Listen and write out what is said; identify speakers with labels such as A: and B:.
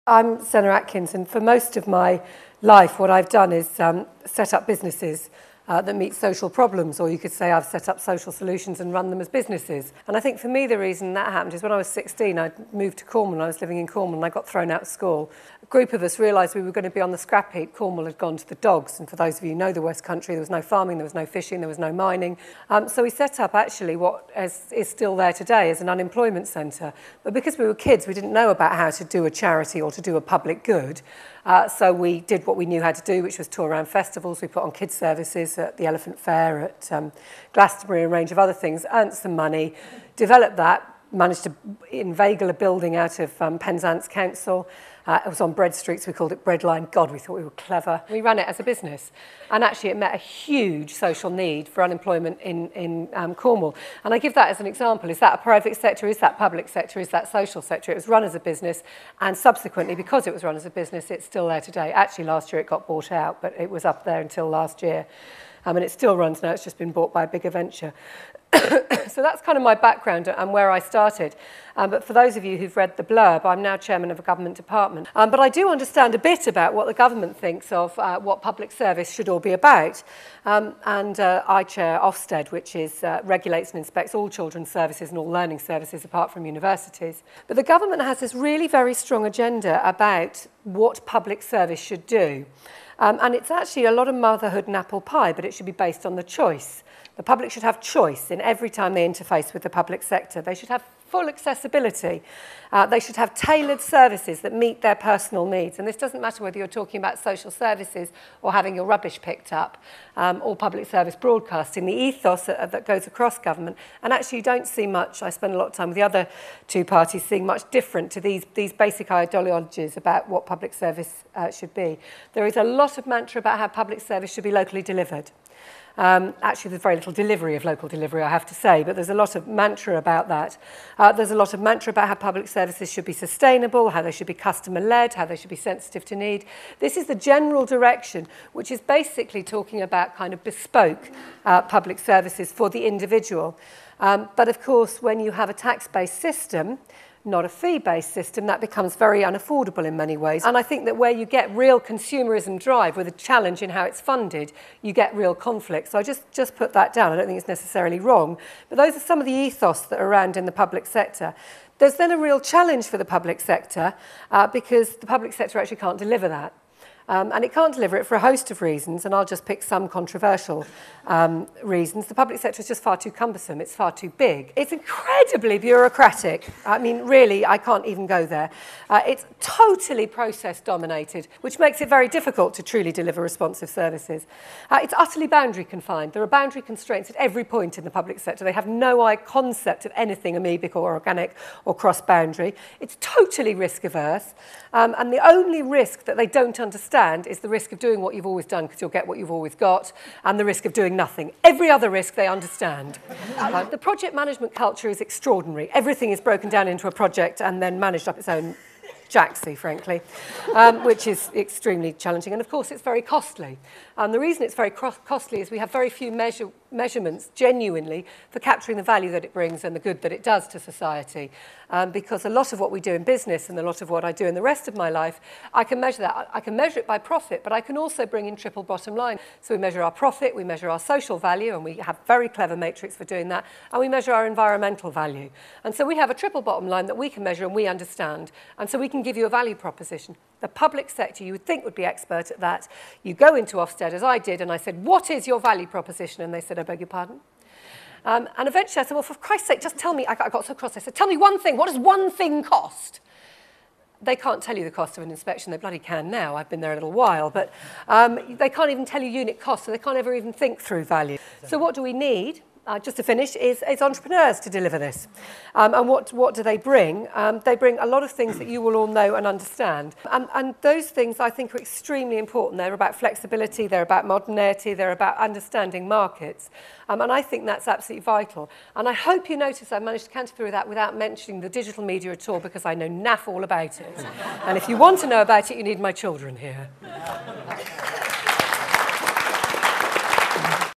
A: I'm Zenna Atkins, and for most of my life what I've done is set up businesses that meet social problems, or you could say I've set up social solutions and run them as businesses. And I think for me the reason that happened is when I was 16 I moved to Cornwall. I was living in Cornwall and I got thrown out of school. A group of us realised we were going to be on the scrap heap. Cornwall had gone to the dogs, and for those of you who know the West Country, there was no farming, there was no fishing, there was no mining. So we set up actually what is still there today as an unemployment centre. But because we were kids, we didn't know about how to do a charity or to do a public good. So we did what we knew how to do, which was tour around festivals. We put on kids' services at the Elephant Fair, at Glastonbury, and a range of other things, earned some money, developed that, managed to inveigle a building out of Penzance Council. It was on Bread Street, so we called it Breadline. God, we thought we were clever. We ran it as a business. And actually it met a huge social need for unemployment in Cornwall. And I give that as an example. Is that a private sector? Is that public sector? Is that social sector? It was run as a business, and subsequently, because it was run as a business, it's still there today. Actually, last year it got bought out, but it was up there until last year. And it still runs now. It's just been bought by a bigger venture. So that's kind of my background and where I started. But for those of you who've read the blurb, I'm now chairman of a government department. But I do understand a bit about what the government thinks of what public service should all be about. I chair Ofsted, which regulates and inspects all children's services and all learning services apart from universities. But the government has this really very strong agenda about what public service should do. And it's actually a lot of motherhood and apple pie, but it should be based on the choice. The public should have choice in every time they interface with the public sector. They should have full accessibility. They should have tailored services that meet their personal needs. And this doesn't matter whether you're talking about social services or having your rubbish picked up, or public service broadcasting. The ethos that goes across government, and actually you don't see much, I spend a lot of time with the other two parties, seeing much different to these basic ideologies about what public service should be. There is a lot of mantra about how public service should be locally delivered. Actually, there's very little delivery of local delivery, I have to say, but there's a lot of mantra about that. There's a lot of mantra about how public services should be sustainable, how they should be customer-led, how they should be sensitive to need. This is the general direction, which is basically talking about kind of bespoke public services for the individual. But of course, when you have a tax-based system, not a fee-based system, that becomes very unaffordable in many ways. And I think that where you get real consumerism drive with a challenge in how it's funded, you get real conflict. So I just put that down. I don't think it's necessarily wrong. But those are some of the ethos that are around in the public sector. There's then a real challenge for the public sector because the public sector actually can't deliver that. And it can't deliver it for a host of reasons, and I'll just pick some controversial reasons. The public sector is just far too cumbersome. It's far too big. It's incredibly bureaucratic. I mean, really, I can't even go there. It's totally process-dominated, which makes it very difficult to truly deliver responsive services. It's utterly boundary confined. There are boundary constraints at every point in the public sector. They have no concept of anything amoebic or organic or cross-boundary. It's totally risk-averse, and the only risk that they don't understand is the risk of doing what you've always done because you'll get what you've always got, and the risk of doing nothing. Every other risk they understand. The project management culture is extraordinary. Everything is broken down into a project and then managed up its own jacksie, frankly, which is extremely challenging. And of course, it's very costly. And the reason it's very costly is we have very few measurements, genuinely, for capturing the value that it brings and the good that it does to society. Because a lot of what we do in business and a lot of what I do in the rest of my life, I can measure that. I can measure it by profit, but I can also bring in triple bottom line. So we measure our profit, we measure our social value, and we have very clever matrix for doing that, and we measure our environmental value. And so we have a triple bottom line that we can measure and we understand. And so we can give you a value proposition. The public sector, you would think, would be expert at that. You go into Ofsted, as I did, and I said, what is your value proposition? And they said, I beg your pardon? And eventually I said, well, for Christ's sake, just tell me. I got so cross. I said, tell me one thing. What does one thing cost? They can't tell you the cost of an inspection. They bloody can now. I've been there a little while. But they can't even tell you unit cost, so they can't ever even think through value. So what do we need? Just to finish, is entrepreneurs to deliver this. And what do they bring? They bring a lot of things that you will all know and understand. And those things, I think, are extremely important. They're about flexibility, they're about modernity, they're about understanding markets. And I think that's absolutely vital. And I hope you notice I managed to canter through that without mentioning the digital media at all, because I know naff all about it. And if you want to know about it, you need my children here.